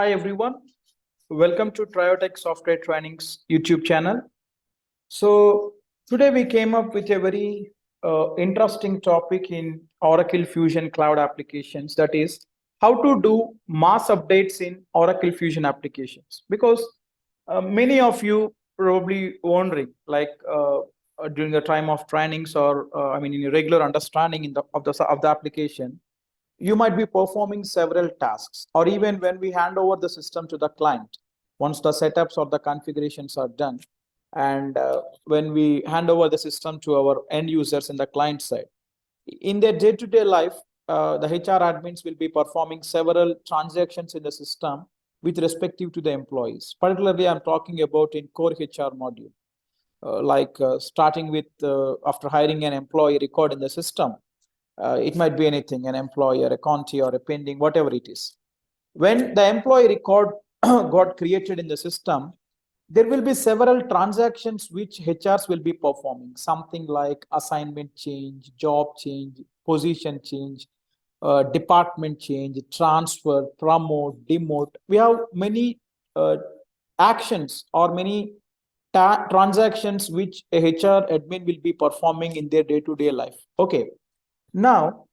Hi everyone, welcome to TrioTech Software Training's YouTube channel. So today we came up with a very interesting topic in Oracle Fusion Cloud applications, that is how to do mass updates in Oracle Fusion applications. Because many of you probably wondering, like during the time of trainings or in your regular understanding of the application, you might be performing several tasks, or even when we hand over the system to the client, once the setups or the configurations are done, and when we hand over the system to our end users in the client side, in their day-to-day life, the HR admins will be performing several transactions in the system with respective to the employees. Particularly, I'm talking about in core HR module, starting with after hiring an employee record in the system. It might be anything, an employee or a county or a pending, whatever it is. When the employee record got created in the system, there will be several transactions which HRs will be performing, something like assignment change, job change, position change, department change, transfer, promote, demote. We have many actions or many transactions which a HR admin will be performing in their day-to-day life. Okay. Now,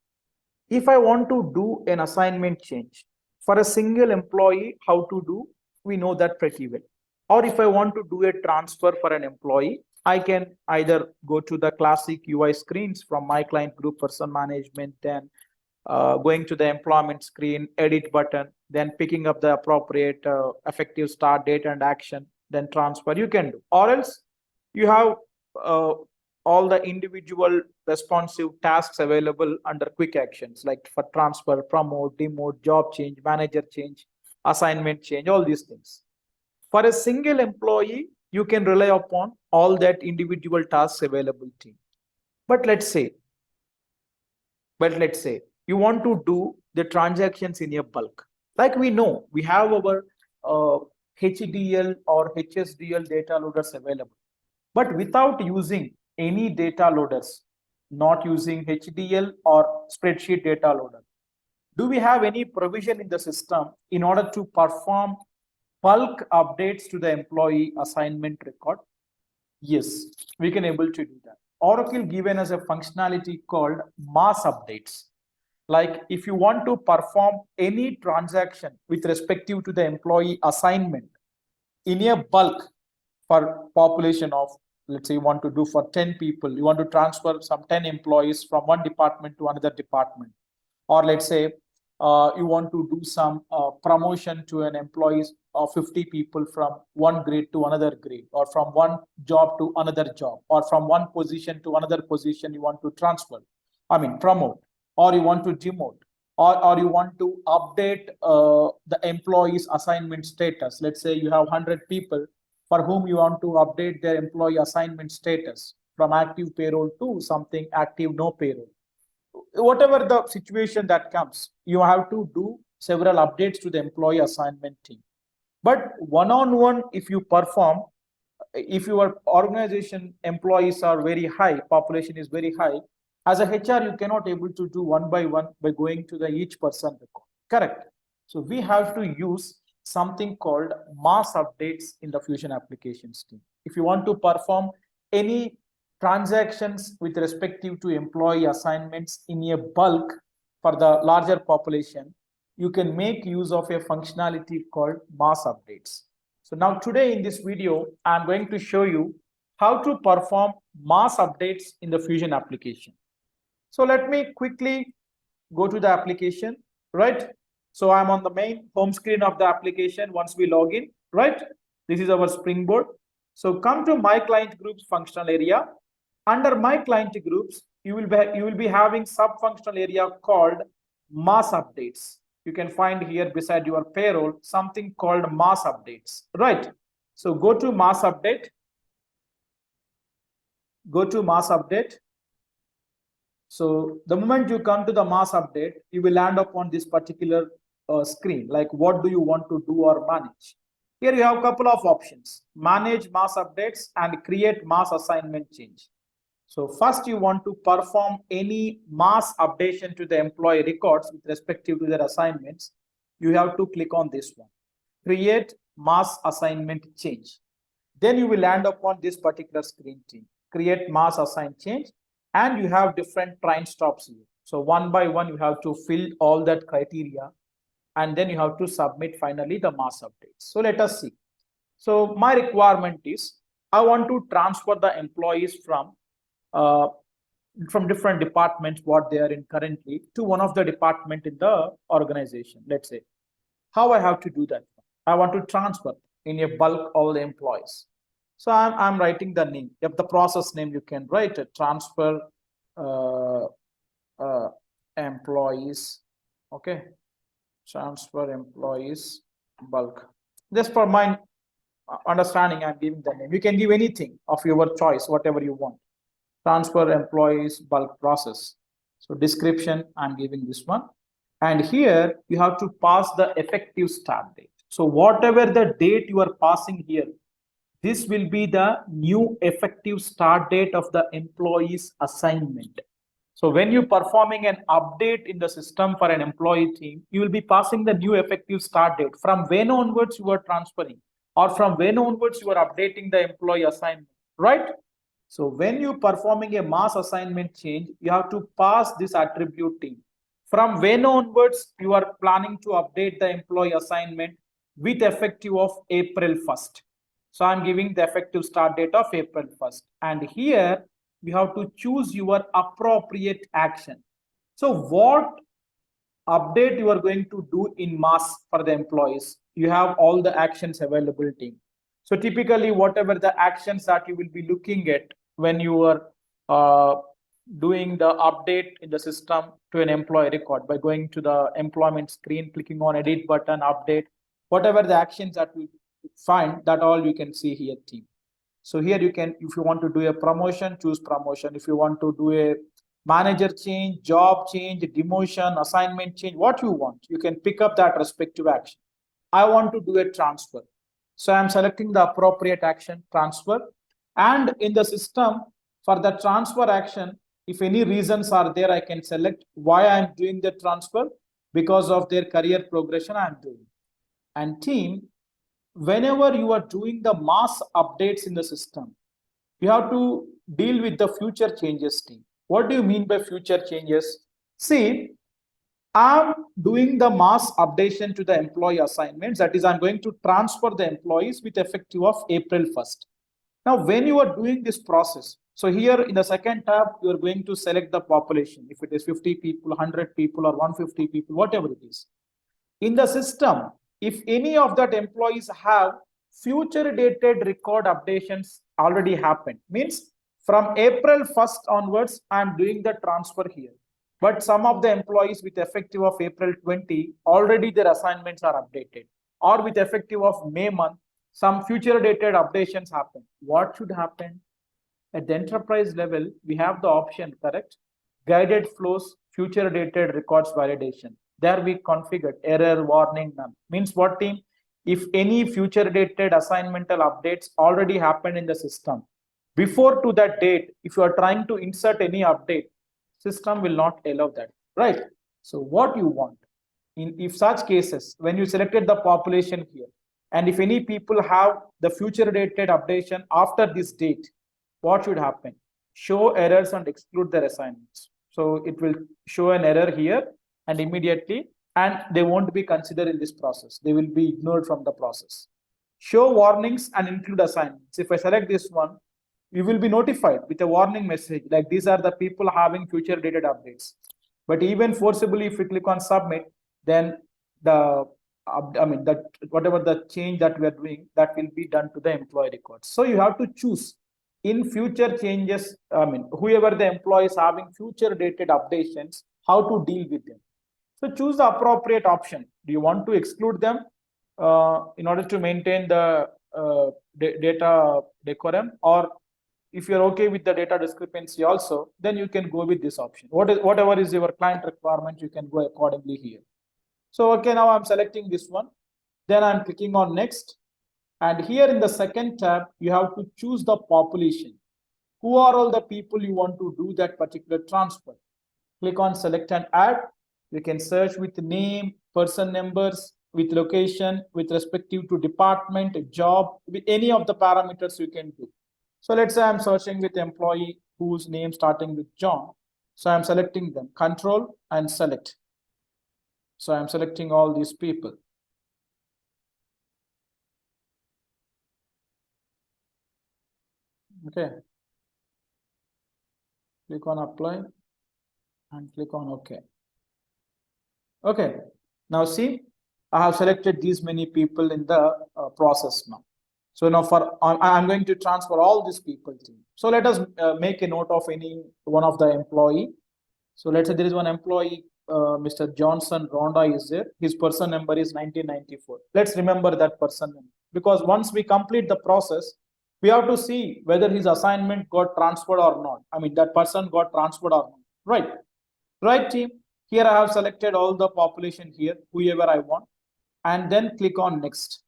if I want to do an assignment change for a single employee, how to do, we know that pretty well. Or if I want to do a transfer for an employee, I can either go to the classic UI screens from my client group person management, then going to the employment screen, edit button, then picking up the appropriate effective start date and action, then transfer you can do. Or else you have uh, all the individual responsive tasks available under quick actions, like for transfer, promote, demote, job change, manager change, assignment change, all these things. For a single employee, you can rely upon all that individual tasks available team. But let's say, but let's say you want to do the transactions in a bulk. Like we know, we have our HDL or HSDL data loaders available. But without using any data loaders, not using HDL or spreadsheet data loader, do we have any provision in the system in order to perform bulk updates to the employee assignment record? Yes, we can able to do that. Oracle given us a functionality called mass updates. Like if you want to perform any transaction with respective to the employee assignment in a bulk for population of, let's say you want to do for 10 people, you want to transfer some 10 employees from one department to another department, or let's say you want to do some promotion to an employee of 50 people from one grade to another grade, or from one job to another job, or from one position to another position you want to transfer, promote, or you want to demote, or you want to update the employee's assignment status. Let's say you have 100 people for whom you want to update their employee assignment status from active payroll to something active no payroll. Whatever the situation that comes, you have to do several updates to the employee assignment team. But one-on-one, if you perform, if your organization employees are very high, population is very high, as a HR, you cannot able to do one by one by going to the each person record. Correct. So we have to use something called mass updates in the Fusion applications team. If you want to perform any transactions with respective to employee assignments in a bulk for the larger population, you can make use of a functionality called mass updates. So now today in this video, I'm going to show you how to perform mass updates in the Fusion application. So let me quickly go to the application, right? So I'm on the main home screen of the application once we log in, right? This is our Springboard. So come to My Client Groups functional area. Under My Client Groups, you will be having sub-functional area called Mass Updates. You can find here beside your payroll something called Mass Updates, right? So go to Mass Update. Go to Mass Update. So the moment you come to the mass update, you will land up on this particular screen, like what do you want to do or manage. Here you have a couple of options: manage mass updates and create mass assignment change. So first you want to perform any mass updation to the employee records with respect to their assignments. You have to click on this one. create mass assignment change. Then you will land upon this particular screen team, create mass assign change, and you have different train stops here. So one by one, you have to fill all that criteria, and then you have to submit finally the mass updates. So let us see. So my requirement is I want to transfer the employees from different departments what they are in currently to one of the department in the organization. Let's say how I have to do that. I want to transfer in a bulk all the employees. So I'm writing the name. If the process name, you can write it, transfer uh, employees. Okay, transfer employees bulk. Just for my understanding, I'm giving the name. You can give anything of your choice, whatever you want. Transfer employees bulk process. So description, I'm giving this one. And here you have to pass the effective start date. So whatever the date you are passing here, this will be the new effective start date of the employee's assignment. So when you're performing an update in the system for an employee team, you will be passing the new effective start date from when onwards you are transferring, or from when onwards you are updating the employee assignment, right? So when you're performing a mass assignment change, you have to pass this attribute team. From when onwards you are planning to update the employee assignment with effective of April 1st. So I'm giving the effective start date of April 1st. And here you have to choose your appropriate action. So what update you are going to do in mass for the employees? You have all the actions available team. So typically whatever the actions that you will be looking at when you are doing the update in the system to an employee record by going to the employment screen, clicking on edit button, update, whatever the actions that we find, that all you can see here team. So here you can, if you want to do a promotion, choose promotion. If you want to do a manager change, job change, demotion, assignment change, what you want, you can pick up that respective action. I want to do a transfer. So I'm selecting the appropriate action, transfer. And in the system, for the transfer action, if any reasons are there, I can select why I'm doing the transfer, because of their career progression I'm doing. And team, whenever you are doing the mass updates in the system, you have to deal with the future changes team. What do you mean by future changes? See, I'm doing the mass updation to the employee assignments. That is, I'm going to transfer the employees with effective of April 1st. Now, when you are doing this process, so here in the second tab, you are going to select the population. If it is 50 people, 100 people, or 150 people, whatever it is. In the system, if any of that employees have future dated record updations already happened, means from April 1st onwards, I'm doing the transfer here. But some of the employees with effective of April 20, already their assignments are updated. Or with effective of May month, some future dated updations happen. What should happen? At the enterprise level, we have the option, correct? Guided flows, future dated records validation. There we configured error, warning, none. Means what team? If any future dated assignmental updates already happened in the system, before to that date, if you are trying to insert any update, system will not allow that, right? So what you want, if such cases, when you selected the population here, and if any people have the future dated updation after this date, what should happen? Show errors and exclude their assignments. So it will show an error here and immediately, and they won't be considered in this process. They will be ignored from the process. Show warnings and include assignments. If I select this one, you will be notified with a warning message like these are the people having future dated updates. But even forcibly, if we click on submit, then the that whatever the change that we are doing, that will be done to the employee records. So you have to choose in future changes, whoever the employees having future dated updations, how to deal with them. So choose the appropriate option. Do you want to exclude them in order to maintain the data decorum, or if you're okay with the data discrepancy also, then you can go with this option. Whatever is your client requirement, you can go accordingly here. So, okay, now I'm selecting this one. Then I'm clicking on next. And here in the second tab, you have to choose the population. Who are all the people you want to do that particular transfer? Click on select and add. You can search with name, person numbers, with location, with respective to department, job, with any of the parameters you can do. So let's say I'm searching with employee whose name starting with John. So I'm selecting them, control and select. So I'm selecting all these people. Okay. Click on apply and click on OK. Okay. Now see, I have selected these many people in the process now. So now I'm going to transfer all these people to. So let us make a note of any one of the employee. So let's say there is one employee, Mr. Johnson Ronda is there. His person number is 1994. Let's remember that person number, because once we complete the process, we have to see whether his assignment got transferred or not. I mean, that person got transferred or not. Right. Right, team. Here I have selected all the population here, whoever I want, and then click on next.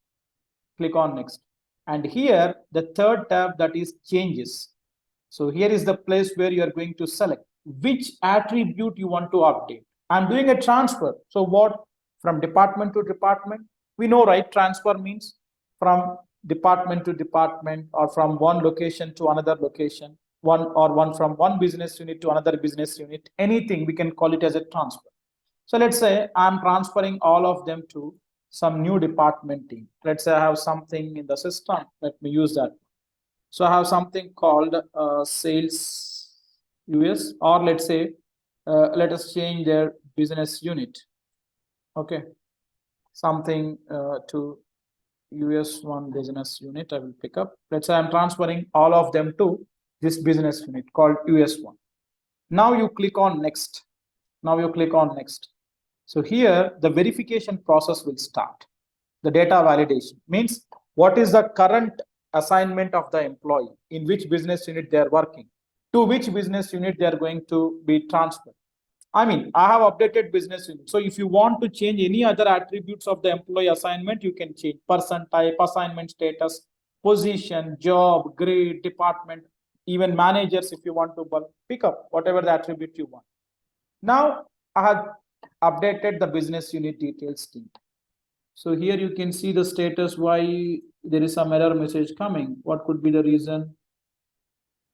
Click on next. And here the third tab, that is changes. So here is the place where you are going to select which attribute you want to update. I'm doing a transfer. So what? From department to department. We know, right? Transfer means from department to department, or from one location to another location, one from one business unit to another business unit. Anything, we can call it as a transfer. So let's say I'm transferring all of them to some new department team. Let's say I have something in the system. Let me use that. So I have something called sales US, or let's say, let us change their business unit. Okay. Something to US one business unit I will pick up. Let's say I'm transferring all of them to this business unit called US one. Now you click on next. Now you click on next. So here the verification process will start. The data validation means what is the current assignment of the employee, in which business unit they are working, to which business unit they are going to be transferred. I mean, I have updated business unit. So if you want to change any other attributes of the employee assignment, you can change person type, assignment status, position, job, grade, department, even managers. If you want to pick up whatever the attribute you want. Now I have updated the business unit details team. So here you can see the status, why there is some error message coming. What could be the reason?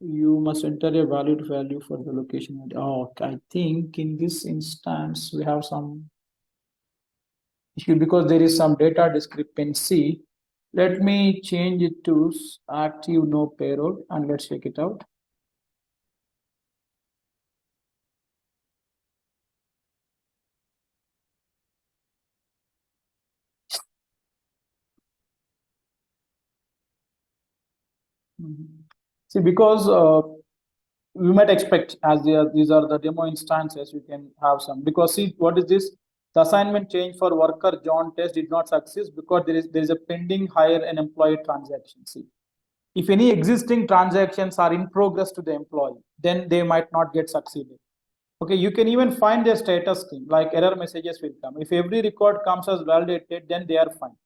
You must enter a valid value for the location. Oh, I think in this instance we have some issue because there is some data discrepancy. Let me change it to active no payroll and let's check it out. See, because we might expect, as these are the demo instances, you can have some, because see, what is this? The assignment change for worker John test did not succeed because there is a pending hire an employee transaction. See, if any existing transactions are in progress to the employee, then they might not get succeeded. Okay, you can even find their status thing, like error messages will come. If every record comes as validated, then they are fine.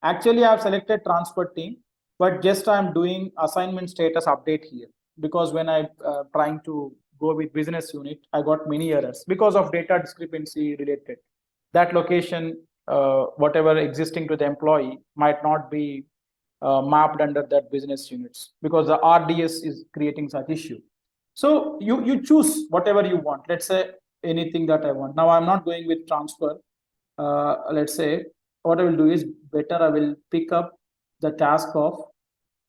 Actually, I have selected transfer team, but just I'm doing assignment status update here, because when I trying to go with business unit, I got many errors because of data discrepancy related. That location, whatever existing to the employee, might not be mapped under that business units, because the RDS is creating such issue. So you choose whatever you want. Let's say anything that I want. Now I'm not going with transfer. Let's say what I will do is better. I will pick up the task of,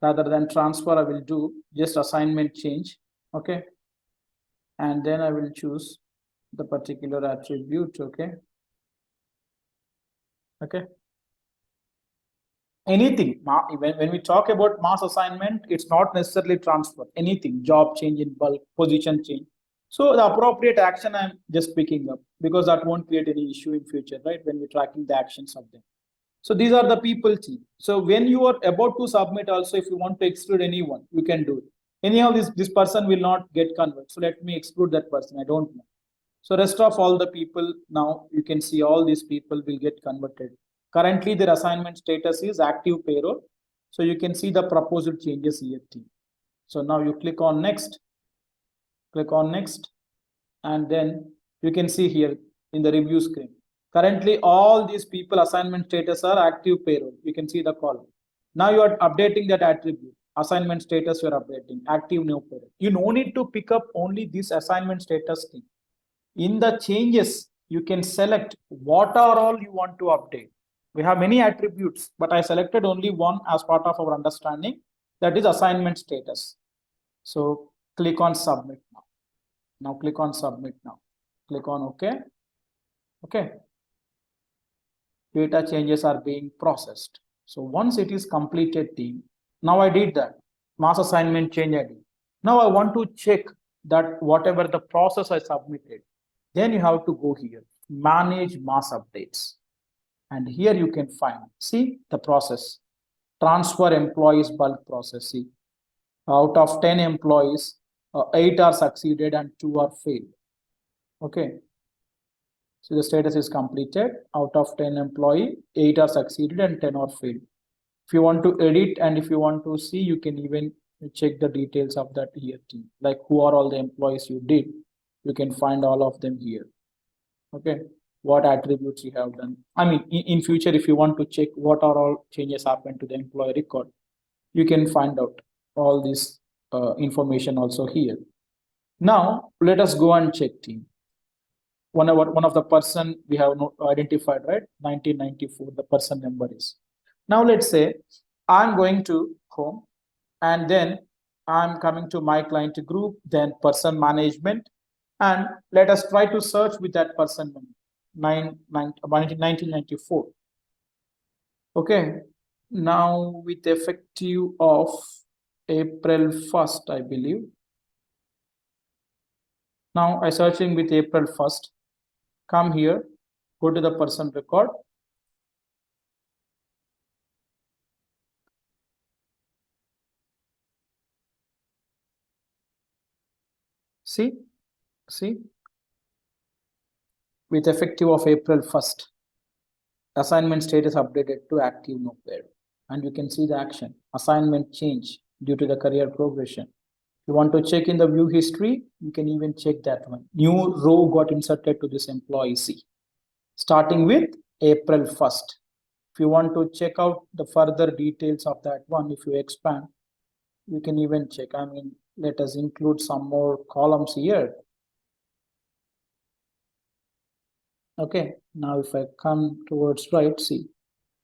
rather than transfer, I will do just assignment change. Okay. And then I will choose the particular attribute. Okay. Okay. Anything, when we talk about mass assignment, it's not necessarily transfer. Anything, job change in bulk, position change. So the appropriate action I'm just picking up, because that won't create any issue in future, right? When we're tracking the actions of them. So these are the people team. So when you are about to submit also, if you want to exclude anyone, you can do it. Anyhow, this person will not get converted. So let me exclude that person. I don't know. So rest of all the people, now you can see all these people will get converted. Currently, their assignment status is active payroll. So you can see the proposed changes here. So now you click on next, and then you can see here in the review screen, Currently, all these people assignment status are active payroll. You can see the column. Now you are updating that attribute. Assignment status you are updating. Active new payroll. You no need to pick up only this assignment status thing. In the changes, you can select what are all you want to update. We have many attributes, but I selected only one as part of our understanding, that is assignment status. So click on submit now. Now click on submit now. Click on OK. Okay. Data changes are being processed. So once it is completed, team, now I did that. Mass assignment change I did. Now I want to check that whatever the process I submitted, then you have to go here, manage mass updates. And here you can find, see the process, transfer employees bulk process. See, out of 10 employees, 8 are succeeded and 2 are failed. Okay. So the status is completed. Out of 10 employee, 8 are succeeded and 10 are failed. If you want to edit and if you want to see, you can even check the details of that here too. Like who are all the employees you did. You can find all of them here. Okay. What attributes you have done. I mean, in future, if you want to check what are all changes happened to the employee record, you can find out all this information also here. Now, let us go and check team. One of the person we have identified, right? 1994, the person number is. Now let's say I'm going to home and then I'm coming to my client group, then person management, and let us try to search with that person number, 1994. Okay, now with effective of April 1st, I believe. Now I searching with April 1st. Come here, go to the person record. See, with effective of April 1st, assignment status updated to active no payroll. And you can see the action, assignment change due to the career progression. You want to check in the view history, you can even check that one. New row got inserted to this employee C, starting with April 1st. If you want to check out the further details of that one, if you expand, you can even check. I mean, let us include some more columns here. Okay, now if I come towards right, see,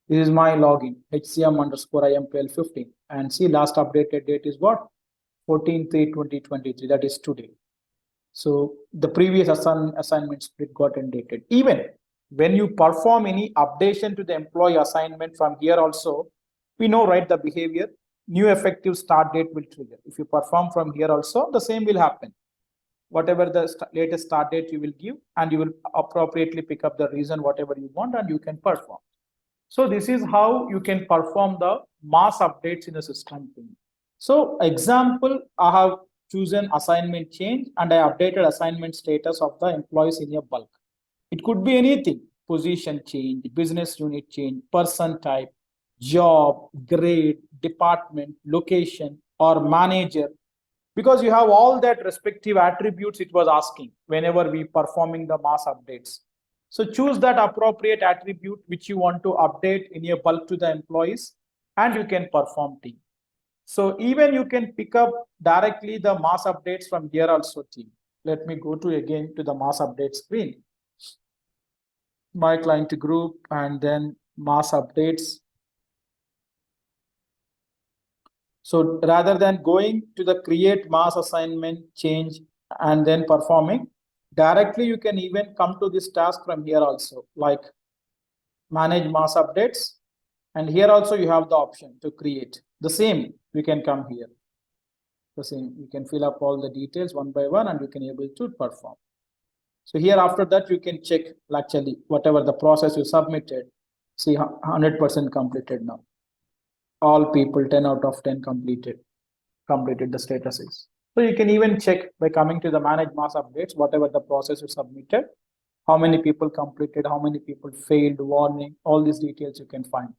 this is my login, HCM_IMPL15. And see, last updated date is what? 14/3/2023, that is today. So the previous assignment split got dated. Even when you perform any updation to the employee assignment from here also, we know, right, the behavior, new effective start date will trigger. If you perform from here also, the same will happen. Whatever the latest start date you will give, and you will appropriately pick up the reason, whatever you want, and you can perform. So this is how you can perform the mass updates in a system. So example, I have chosen assignment change and I updated assignment status of the employees in a bulk. It could be anything, position change, business unit change, person type, job, grade, department, location, or manager. Because you have all that respective attributes it was asking whenever we performing the mass updates. So choose that appropriate attribute which you want to update in your bulk to the employees, and you can perform team. So even you can pick up directly the mass updates from here also team. Let me go to again to the mass update screen. My client group and then mass updates. So rather than going to the create mass assignment change and then performing, directly you can even come to this task from here also, like manage mass updates. And here also you have the option to create. The same, you can come here. The same, you can fill up all the details one by one and you can able to perform. So here after that, you can check actually whatever the process you submitted. See, 100% completed now. All people, 10 out of 10 completed the status is. So you can even check by coming to the manage mass updates, whatever the process you submitted, how many people completed, how many people failed, warning, all these details you can find.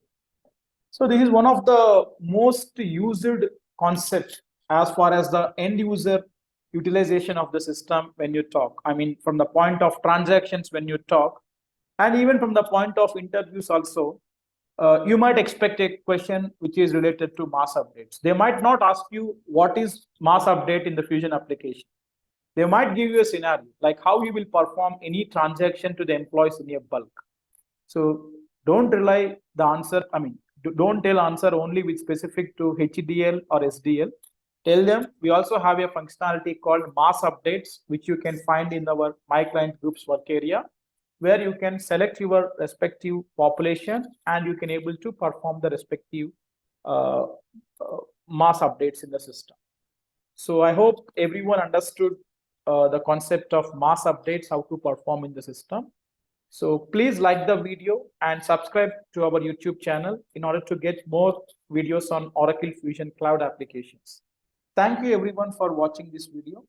So this is one of the most used concepts as far as the end user utilization of the system when you talk. I mean, from the point of transactions when you talk, And even from the point of interviews also, you might expect a question which is related to mass updates. They might not ask you what is mass update in the Fusion application. They might give you a scenario like how you will perform any transaction to the employees in a bulk. So don't rely the answer. I mean, don't tell answer only with specific to HDL or SDL. Tell them we also have a functionality called mass updates, which you can find in our My Client Groups work area, where you can select your respective population and you can able to perform the respective uh, mass updates in the system. So I hope everyone understood the concept of mass updates, how to perform in the system. So please like the video and subscribe to our YouTube channel in order to get more videos on Oracle Fusion Cloud applications. Thank you everyone for watching this video.